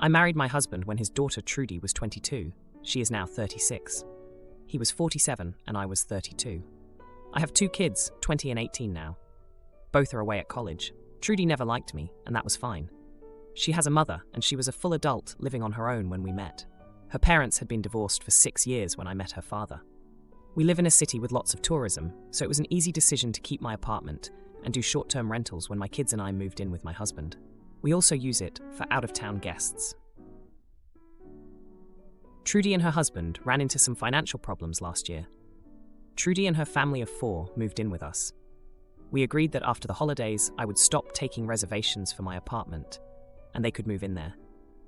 I married my husband when his daughter Trudy was 22. She is now 36. He was 47 and I was 32. I have 2 kids, 20 and 18 now. Both are away at college. Trudy never liked me, and that was fine. She has a mother, and she was a full adult living on her own when we met. Her parents had been divorced for 6 years when I met her father. We live in a city with lots of tourism, so it was an easy decision to keep my apartment and do short-term rentals when my kids and I moved in with my husband. We also use it for out-of-town guests. Trudy and her husband ran into some financial problems last year. Trudy and her family of 4 moved in with us. We agreed that after the holidays, I would stop taking reservations for my apartment, and they could move in there.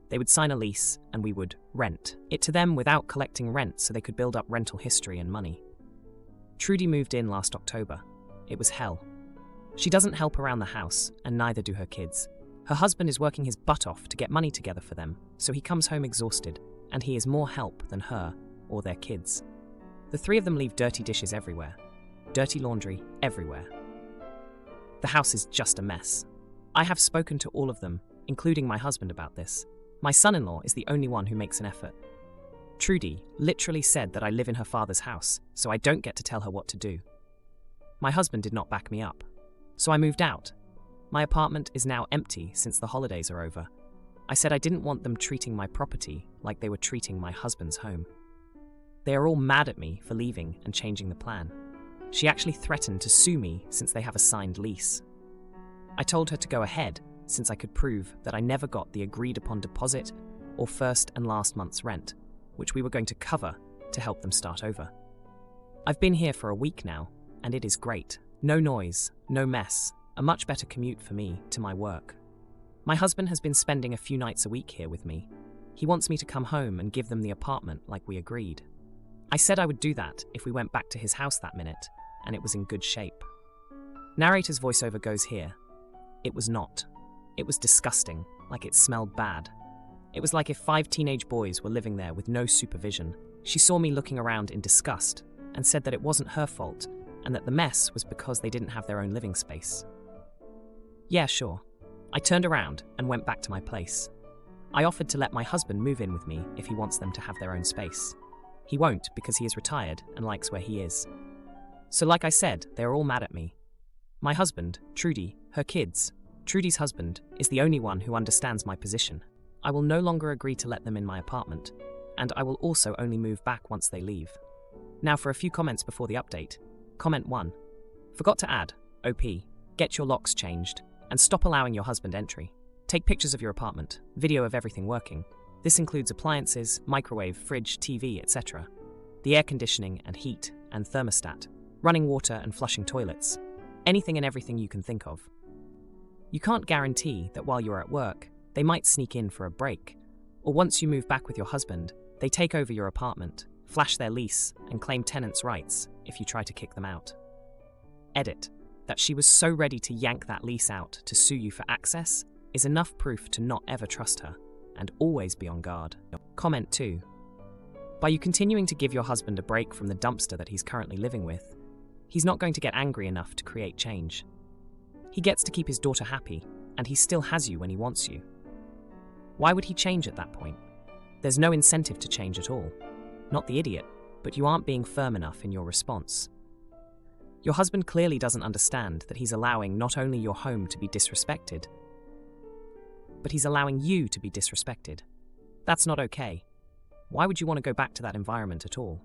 They would sign a lease, and we would rent it to them without collecting rent so they could build up rental history and money. Trudy moved in last October. It was hell. She doesn't help around the house, and neither do her kids. Her husband is working his butt off to get money together for them, so he comes home exhausted, and he is more help than her or their kids. The 3 of them leave dirty dishes everywhere. Dirty laundry everywhere. The house is just a mess. I have spoken to all of them, including my husband, about this. My son-in-law is the only one who makes an effort. Trudy literally said that I live in her father's house, so I don't get to tell her what to do. My husband did not back me up, so I moved out. My apartment is now empty since the holidays are over. I said I didn't want them treating my property like they were treating my husband's home. They are all mad at me for leaving and changing the plan. She actually threatened to sue me since they have a signed lease. I told her to go ahead since I could prove that I never got the agreed upon deposit or first and last month's rent, which we were going to cover to help them start over. I've been here for a week now, and it is great. No noise, no mess, a much better commute for me to my work. My husband has been spending a few nights a week here with me. He wants me to come home and give them the apartment like we agreed. I said I would do that if we went back to his house that minute, and it was in good shape. Narrator's voiceover goes here. It was not. It was disgusting, like it smelled bad. It was like if 5 teenage boys were living there with no supervision. She saw me looking around in disgust and said that it wasn't her fault and that the mess was because they didn't have their own living space. Yeah, sure. I turned around and went back to my place. I offered to let my husband move in with me if he wants them to have their own space. He won't because he is retired and likes where he is. So like I said, they are all mad at me. My husband, Trudy, her kids, Trudy's husband, is the only one who understands my position. I will no longer agree to let them in my apartment, and I will also only move back once they leave. Now for a few comments before the update. Comment 1. Forgot to add, OP, get your locks changed, and stop allowing your husband entry. Take pictures of your apartment, video of everything working. This includes appliances, microwave, fridge, TV, etc. The air conditioning and heat and thermostat, running water and flushing toilets. Anything and everything you can think of. You can't guarantee that while you're at work, they might sneak in for a break, or once you move back with your husband, they take over your apartment, flash their lease, and claim tenants' rights if you try to kick them out. Edit. That she was so ready to yank that lease out to sue you for access is enough proof to not ever trust her, and always be on guard. Comment 2. By you continuing to give your husband a break from the dumpster that he's currently living with, he's not going to get angry enough to create change. He gets to keep his daughter happy, and he still has you when he wants you. Why would he change at that point? There's no incentive to change at all. Not the idiot, but you aren't being firm enough in your response. Your husband clearly doesn't understand that he's allowing not only your home to be disrespected, but he's allowing you to be disrespected. That's not okay. Why would you want to go back to that environment at all?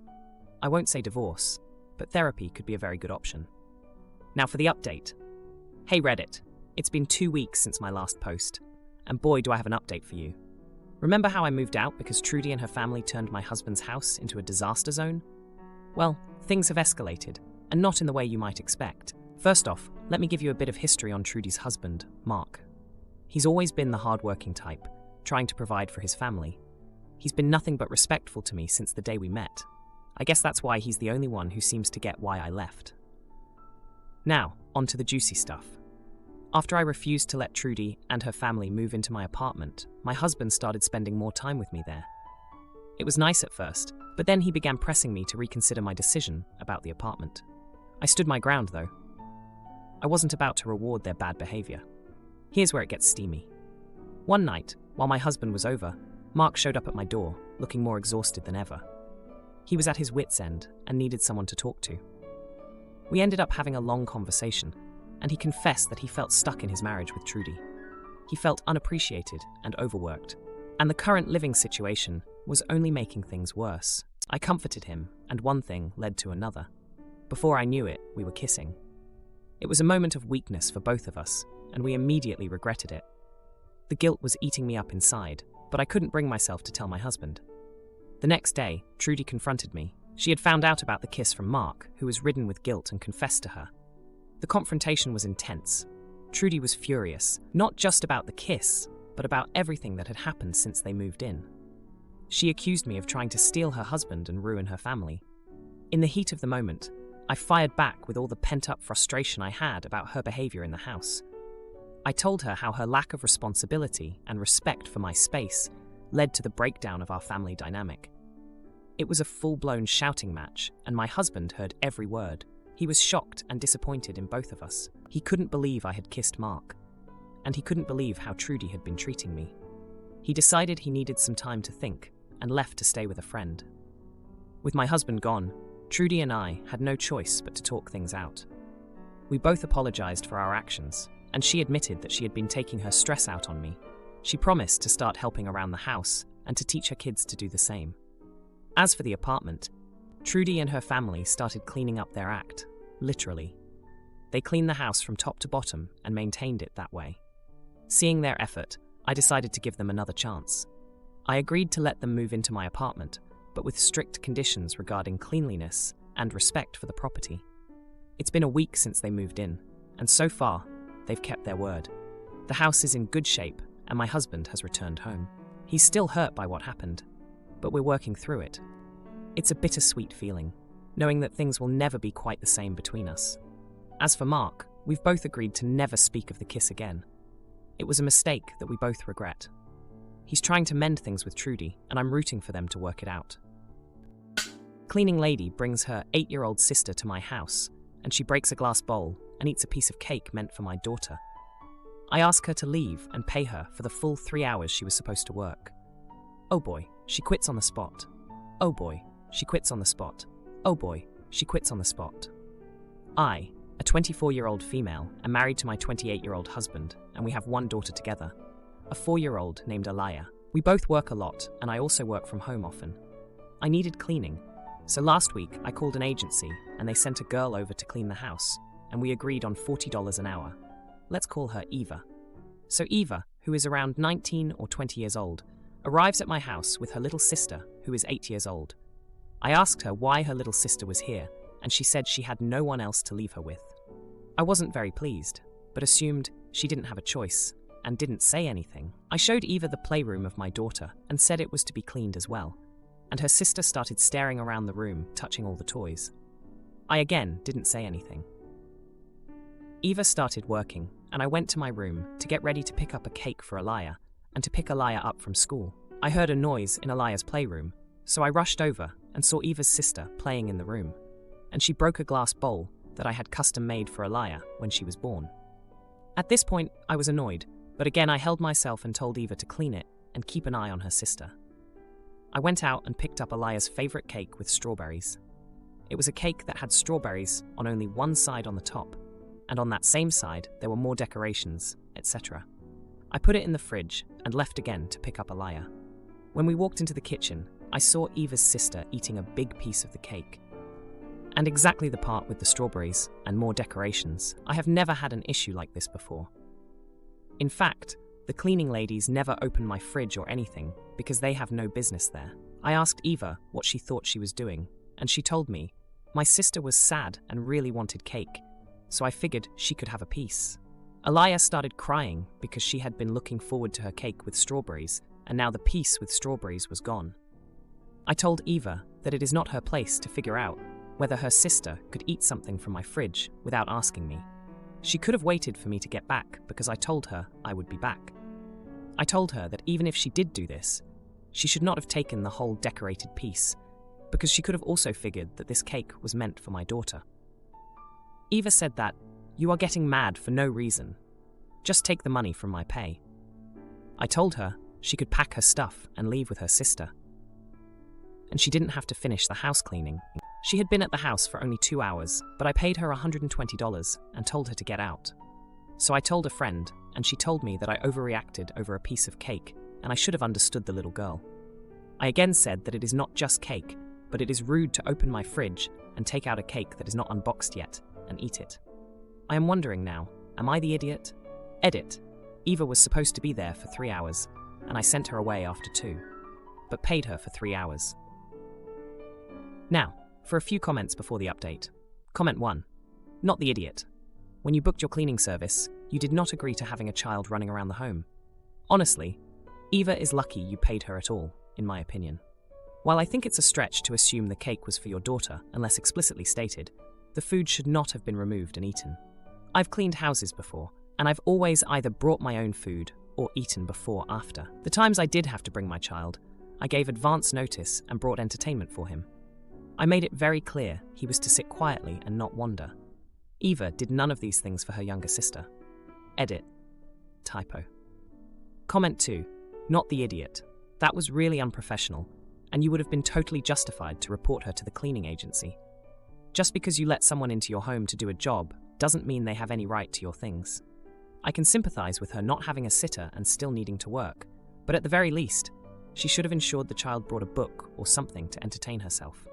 I won't say divorce, but therapy could be a very good option. Now for the update. Hey Reddit, it's been 2 weeks since my last post, and boy do I have an update for you. Remember how I moved out because Trudy and her family turned my husband's house into a disaster zone? Well, things have escalated, and not in the way you might expect. First off, let me give you a bit of history on Trudy's husband, Mark. He's always been the hard-working type, trying to provide for his family. He's been nothing but respectful to me since the day we met. I guess that's why he's the only one who seems to get why I left. Now, on to the juicy stuff. After I refused to let Trudy and her family move into my apartment, my husband started spending more time with me there. It was nice at first, but then he began pressing me to reconsider my decision about the apartment. I stood my ground, though. I wasn't about to reward their bad behavior. Here's where it gets steamy. One night, While my husband was over, Mark showed up at my door, looking more exhausted than ever. He was at his wits' end and needed someone to talk to. We ended up having a long conversation, and he confessed that he felt stuck in his marriage with Trudy. He felt unappreciated and overworked, and the current living situation was only making things worse. I comforted him, and one thing led to another. Before I knew it, we were kissing. It was a moment of weakness for both of us, and we immediately regretted it. The guilt was eating me up inside, but I couldn't bring myself to tell my husband. The next day, Trudy confronted me. She had found out about the kiss from Mark, who was ridden with guilt, and confessed to her. The confrontation was intense. Trudy was furious, not just about the kiss, but about everything that had happened since they moved in. She accused me of trying to steal her husband and ruin her family. In the heat of the moment, I fired back with all the pent-up frustration I had about her behavior in the house. I told her how her lack of responsibility and respect for my space led to the breakdown of our family dynamic. It was a full-blown shouting match, and my husband heard every word. He was shocked and disappointed in both of us. He couldn't believe I had kissed Mark, and he couldn't believe how Trudy had been treating me. He decided he needed some time to think and left to stay with a friend. With my husband gone, Trudy and I had no choice but to talk things out. We both apologized for our actions, and she admitted that she had been taking her stress out on me. She promised to start helping around the house and to teach her kids to do the same. As for the apartment, Trudy and her family started cleaning up their act, literally. They cleaned the house from top to bottom and maintained it that way. Seeing their effort, I decided to give them another chance. I agreed to let them move into my apartment, but with strict conditions regarding cleanliness and respect for the property. It's been a week since they moved in, and so far, they've kept their word. The house is in good shape, and my husband has returned home. He's still hurt by what happened, but we're working through it. It's a bittersweet feeling, knowing that things will never be quite the same between us. As for Mark, we've both agreed to never speak of the kiss again. It was a mistake that we both regret. He's trying to mend things with Trudy, and I'm rooting for them to work it out. Cleaning lady brings her 8-year-old sister to my house, and she breaks a glass bowl and eats a piece of cake meant for my daughter. I ask her to leave and pay her for the full 3 hours she was supposed to work. Oh boy, she quits on the spot. Oh boy, she quits on the spot. Oh boy, she quits on the spot. I, a 24-year-old female, am married to my 28-year-old husband, and we have one daughter together, a 4-year-old named Alaya. We both work a lot, and I also work from home often. I needed cleaning, so last week I called an agency, and they sent a girl over to clean the house, and we agreed on $40 an hour. Let's call her Eva. So Eva, who is around 19 or 20 years old, arrives at my house with her little sister, who is 8 years old. I asked her why her little sister was here, and she said she had no one else to leave her with. I wasn't very pleased, but assumed she didn't have a choice, and didn't say anything. I showed Eva the playroom of my daughter and said it was to be cleaned as well, and her sister started staring around the room, touching all the toys. I again didn't say anything. Eva started working, and I went to my room to get ready to pick up a cake for Alaya and to pick Alaya up from school. I heard a noise in Alaya's playroom, so I rushed over and saw Eva's sister playing in the room, and she broke a glass bowl that I had custom made for Alaya when she was born. At this point, I was annoyed, but again I held myself and told Eva to clean it and keep an eye on her sister. I went out and picked up Alaya's favorite cake with strawberries. It was a cake that had strawberries on only one side on the top, and on that same side there were more decorations, etc. I put it in the fridge and left again to pick up Alaya. When we walked into the kitchen, I saw Eva's sister eating a big piece of the cake. And exactly the part with the strawberries and more decorations. I have never had an issue like this before. In fact, the cleaning ladies never open my fridge or anything because they have no business there. I asked Eva what she thought she was doing, and she told me, my sister was sad and really wanted cake, so I figured she could have a piece. Alaya started crying because she had been looking forward to her cake with strawberries, and now the piece with strawberries was gone. I told Eva that it is not her place to figure out whether her sister could eat something from my fridge without asking me. She could have waited for me to get back because I told her I would be back. I told her that even if she did do this, she should not have taken the whole decorated piece because she could have also figured that this cake was meant for my daughter. Eva said that, "You are getting mad for no reason. Just take the money from my pay." I told her she could pack her stuff and leave with her sister. And she didn't have to finish the house cleaning. She had been at the house for only 2 hours, but I paid her $120 and told her to get out. So I told a friend, and she told me that I overreacted over a piece of cake, and I should have understood the little girl. I again said that it is not just cake, but it is rude to open my fridge and take out a cake that is not unboxed yet and eat it. I am wondering now, am I the idiot? Edit. Eva was supposed to be there for 3 hours, and I sent her away after 2, but paid her for 3 hours. Now, for a few comments before the update. Comment 1. Not the idiot. When you booked your cleaning service, you did not agree to having a child running around the home. Honestly, Eva is lucky you paid her at all, in my opinion. While I think it's a stretch to assume the cake was for your daughter, unless explicitly stated, the food should not have been removed and eaten. I've cleaned houses before, and I've always either brought my own food or eaten before after. The times I did have to bring my child, I gave advance notice and brought entertainment for him. I made it very clear he was to sit quietly and not wander. Eva did none of these things for her younger sister. Edit. Typo. Comment 2. Not the idiot. That was really unprofessional, and you would have been totally justified to report her to the cleaning agency. Just because you let someone into your home to do a job doesn't mean they have any right to your things. I can sympathize with her not having a sitter and still needing to work, but at the very least, she should have ensured the child brought a book or something to entertain herself.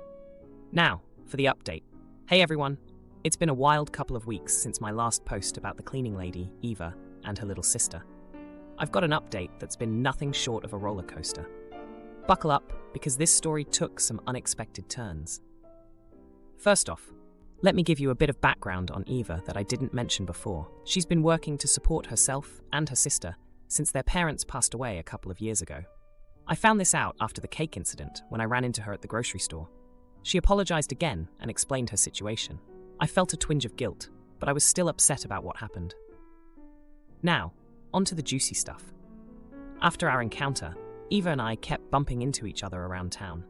Now, for the update. Hey everyone, it's been a wild couple of weeks since my last post about the cleaning lady, Eva, and her little sister. I've got an update that's been nothing short of a roller coaster. Buckle up, because this story took some unexpected turns. First off, let me give you a bit of background on Eva that I didn't mention before. She's been working to support herself and her sister since their parents passed away a couple of years ago. I found this out after the cake incident when I ran into her at the grocery store. She apologized again and explained her situation. I felt a twinge of guilt, but I was still upset about what happened. Now, on to the juicy stuff. After our encounter, Eva and I kept bumping into each other around town.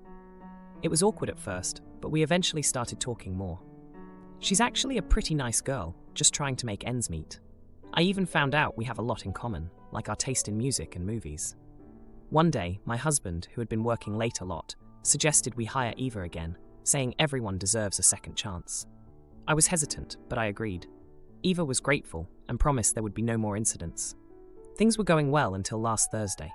It was awkward at first, but we eventually started talking more. She's actually a pretty nice girl, just trying to make ends meet. I even found out we have a lot in common, like our taste in music and movies. One day, my husband, who had been working late a lot, suggested we hire Eva again, saying everyone deserves a second chance. I was hesitant, but I agreed. Eva was grateful and promised there would be no more incidents. Things were going well until last Thursday.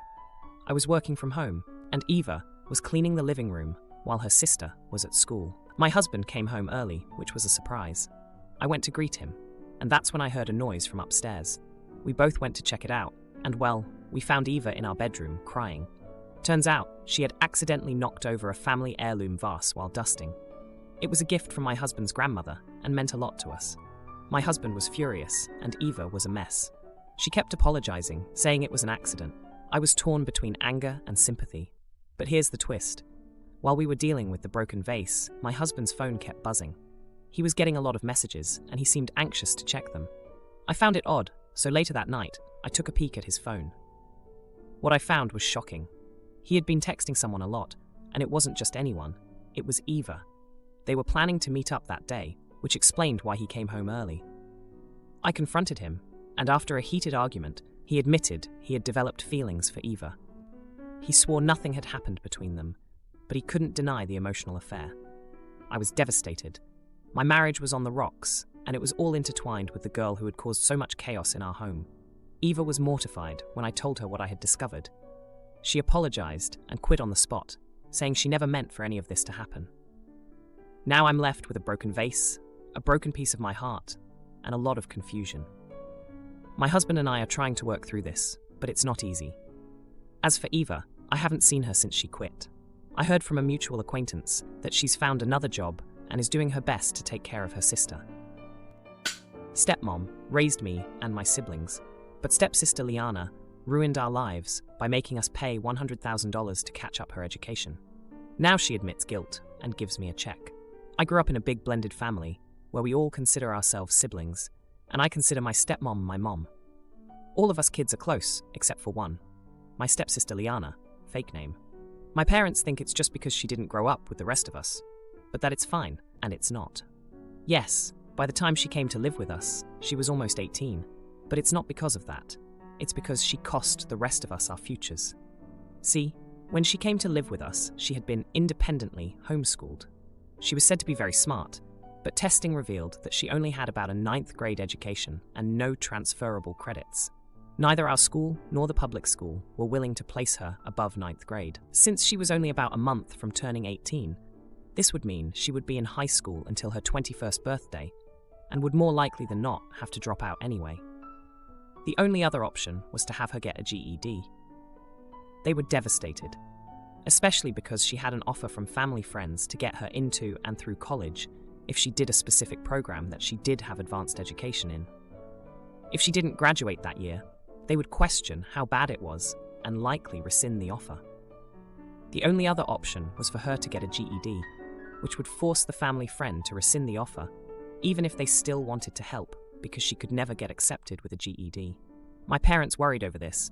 I was working from home, and Eva was cleaning the living room while her sister was at school. My husband came home early, which was a surprise. I went to greet him, and that's when I heard a noise from upstairs. We both went to check it out, and well, we found Eva in our bedroom, crying. Turns out, she had accidentally knocked over a family heirloom vase while dusting. It was a gift from my husband's grandmother and meant a lot to us. My husband was furious, and Eva was a mess. She kept apologizing, saying it was an accident. I was torn between anger and sympathy. But here's the twist. While we were dealing with the broken vase, my husband's phone kept buzzing. He was getting a lot of messages, and he seemed anxious to check them. I found it odd, so later that night, I took a peek at his phone. What I found was shocking. He had been texting someone a lot, and it wasn't just anyone, it was Eva. They were planning to meet up that day, which explained why he came home early. I confronted him, and after a heated argument, he admitted he had developed feelings for Eva. He swore nothing had happened between them, but he couldn't deny the emotional affair. I was devastated. My marriage was on the rocks, and it was all intertwined with the girl who had caused so much chaos in our home. Eva was mortified when I told her what I had discovered. She apologized and quit on the spot, saying she never meant for any of this to happen. Now I'm left with a broken vase, a broken piece of my heart, and a lot of confusion. My husband and I are trying to work through this, but it's not easy. As for Eva, I haven't seen her since she quit. I heard from a mutual acquaintance that she's found another job and is doing her best to take care of her sister. Stepmom raised me and my siblings, but stepsister Liana ruined our lives by making us pay $100,000 to catch up her education. Now she admits guilt and gives me a check. I grew up in a big blended family where we all consider ourselves siblings, and I consider my stepmom my mom. All of us kids are close, except for one, my stepsister Liana, fake name. My parents think it's just because she didn't grow up with the rest of us, but that it's fine, and it's not. Yes, by the time she came to live with us, she was almost 18, but it's not because of that. It's because she cost the rest of us our futures. See, when she came to live with us, she had been independently homeschooled. She was said to be very smart, but testing revealed that she only had about a 9th grade education and no transferable credits. Neither our school nor the public school were willing to place her above 9th grade. Since she was only about a month from turning 18, this would mean she would be in high school until her 21st birthday, and would more likely than not have to drop out anyway. The only other option was to have her get a GED. They were devastated, especially because she had an offer from family friends to get her into and through college if she did a specific program that she did have advanced education in. If she didn't graduate that year, they would question how bad it was and likely rescind the offer. The only other option was for her to get a GED, which would force the family friend to rescind the offer, even if they still wanted to help, because she could never get accepted with a GED. My parents worried over this,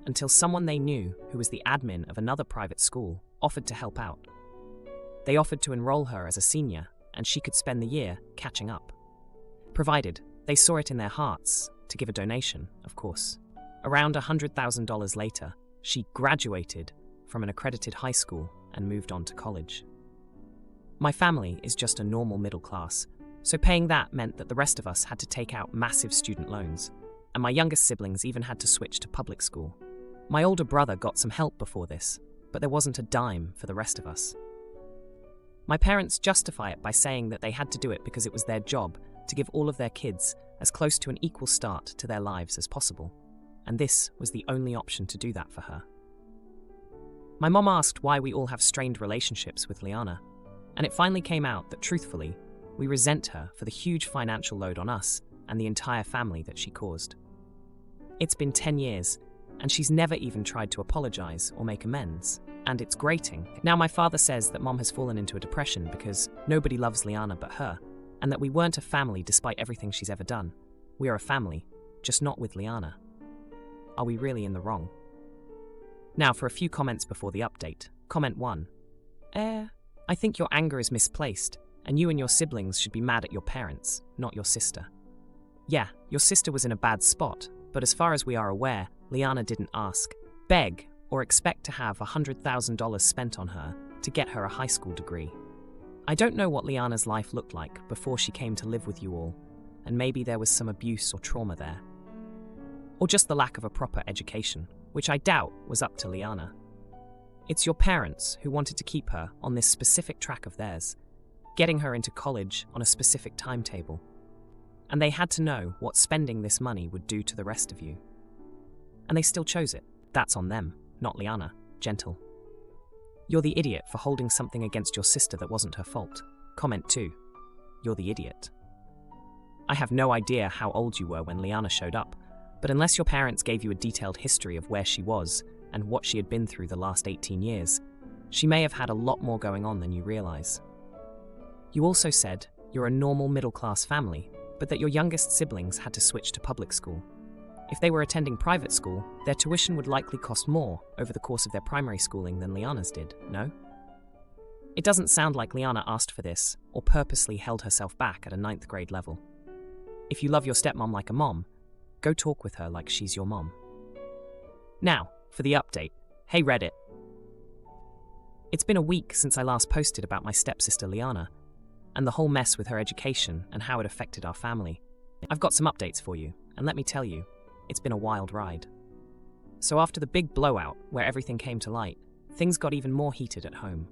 until someone they knew, who was the admin of another private school, offered to help out. They offered to enroll her as a senior, and she could spend the year catching up. Provided they saw it in their hearts to give a donation, of course. Around $100,000 later, she graduated from an accredited high school and moved on to college. My family is just a normal middle class, so paying that meant that the rest of us had to take out massive student loans, and my youngest siblings even had to switch to public school. My older brother got some help before this, but there wasn't a dime for the rest of us. My parents justify it by saying that they had to do it because it was their job to give all of their kids as close to an equal start to their lives as possible, and this was the only option to do that for her. My mom asked why we all have strained relationships with Liana, and it finally came out that, truthfully, we resent her for the huge financial load on us and the entire family that she caused. It's been 10 years, and she's never even tried to apologize or make amends, and it's grating. Now my father says that mom has fallen into a depression because nobody loves Liana but her, and that we weren't a family despite everything she's ever done. We are a family, just not with Liana. Are we really in the wrong? Now for a few comments before the update. Comment 1. I think your anger is misplaced, and you and your siblings should be mad at your parents, not your sister. Yeah, your sister was in a bad spot, but as far as we are aware, Liana didn't ask, beg, or expect to have $100,000 spent on her to get her a high school degree. I don't know what Liana's life looked like before she came to live with you all, and maybe there was some abuse or trauma there. Or just the lack of a proper education, which I doubt was up to Liana. It's your parents who wanted to keep her on this specific track of theirs, getting her into college on a specific timetable. And they had to know what spending this money would do to the rest of you. And they still chose it. That's on them, not Liana. Gentle. You're the idiot for holding something against your sister that wasn't her fault. Comment 2. You're the idiot. I have no idea how old you were when Liana showed up, but unless your parents gave you a detailed history of where she was and what she had been through the last 18 years, she may have had a lot more going on than you realize. You also said you're a normal middle-class family, but that your youngest siblings had to switch to public school. If they were attending private school, their tuition would likely cost more over the course of their primary schooling than Liana's did, no? It doesn't sound like Liana asked for this or purposely held herself back at a 9th grade level. If you love your stepmom like a mom, go talk with her like she's your mom. Now, for the update. Hey Reddit. It's been a week since I last posted about my stepsister Liana, and the whole mess with her education and how it affected our family. I've got some updates for you, and let me tell you, it's been a wild ride. So after the big blowout, where everything came to light, things got even more heated at home.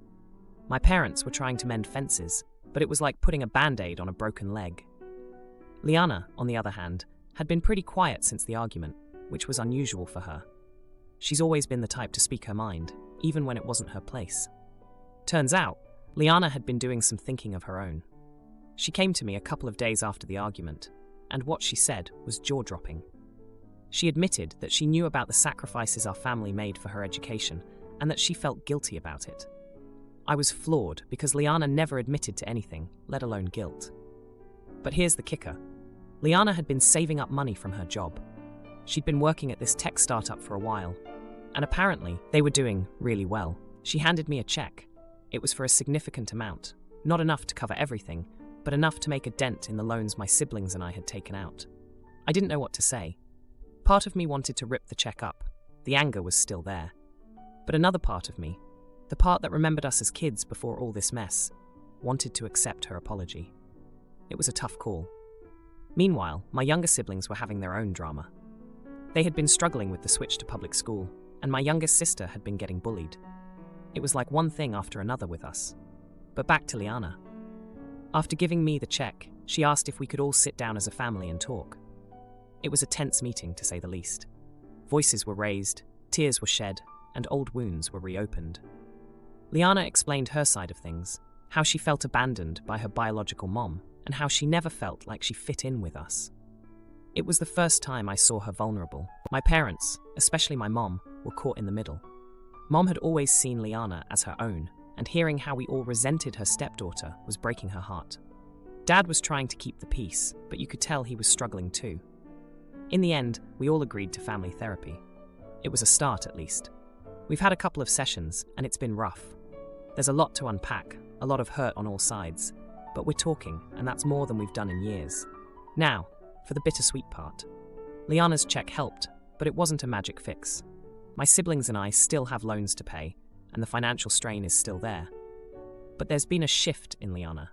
My parents were trying to mend fences, but it was like putting a band-aid on a broken leg. Liana, on the other hand, had been pretty quiet since the argument, which was unusual for her. She's always been the type to speak her mind, even when it wasn't her place. Turns out, Liana had been doing some thinking of her own. She came to me a couple of days after the argument, and what she said was jaw-dropping. She admitted that she knew about the sacrifices our family made for her education, and that she felt guilty about it. I was floored because Liana never admitted to anything, let alone guilt. But here's the kicker. Liana had been saving up money from her job. She'd been working at this tech startup for a while, and apparently they were doing really well. She handed me a check. It was for a significant amount, not enough to cover everything, but enough to make a dent in the loans my siblings and I had taken out. I didn't know what to say. Part of me wanted to rip the check up. The anger was still there. But another part of me, the part that remembered us as kids before all this mess, wanted to accept her apology. It was a tough call. Meanwhile, my younger siblings were having their own drama. They had been struggling with the switch to public school, and my youngest sister had been getting bullied. It was like one thing after another with us. But back to Liana. After giving me the check, she asked if we could all sit down as a family and talk. It was a tense meeting, to say the least. Voices were raised, tears were shed, and old wounds were reopened. Liana explained her side of things, how she felt abandoned by her biological mom, and how she never felt like she fit in with us. It was the first time I saw her vulnerable. My parents, especially my mom, were caught in the middle. Mom had always seen Liana as her own, and hearing how we all resented her stepdaughter was breaking her heart. Dad was trying to keep the peace, but you could tell he was struggling too. In the end, we all agreed to family therapy. It was a start, at least. We've had a couple of sessions, and it's been rough. There's a lot to unpack, a lot of hurt on all sides, but we're talking, and that's more than we've done in years. Now, for the bittersweet part. Liana's check helped, but it wasn't a magic fix. My siblings and I still have loans to pay, and the financial strain is still there. But there's been a shift in Liana.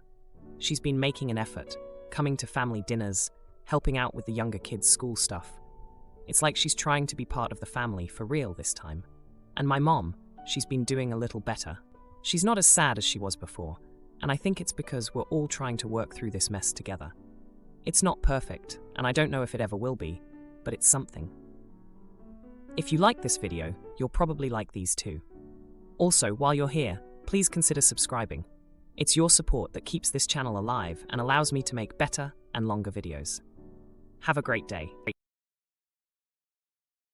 She's been making an effort, coming to family dinners, helping out with the younger kids' school stuff. It's like she's trying to be part of the family for real this time. And my mom, she's been doing a little better. She's not as sad as she was before, and I think it's because we're all trying to work through this mess together. It's not perfect, and I don't know if it ever will be, but it's something. If you like this video, you'll probably like these too. Also, while you're here, please consider subscribing. It's your support that keeps this channel alive and allows me to make better and longer videos. Have a great day.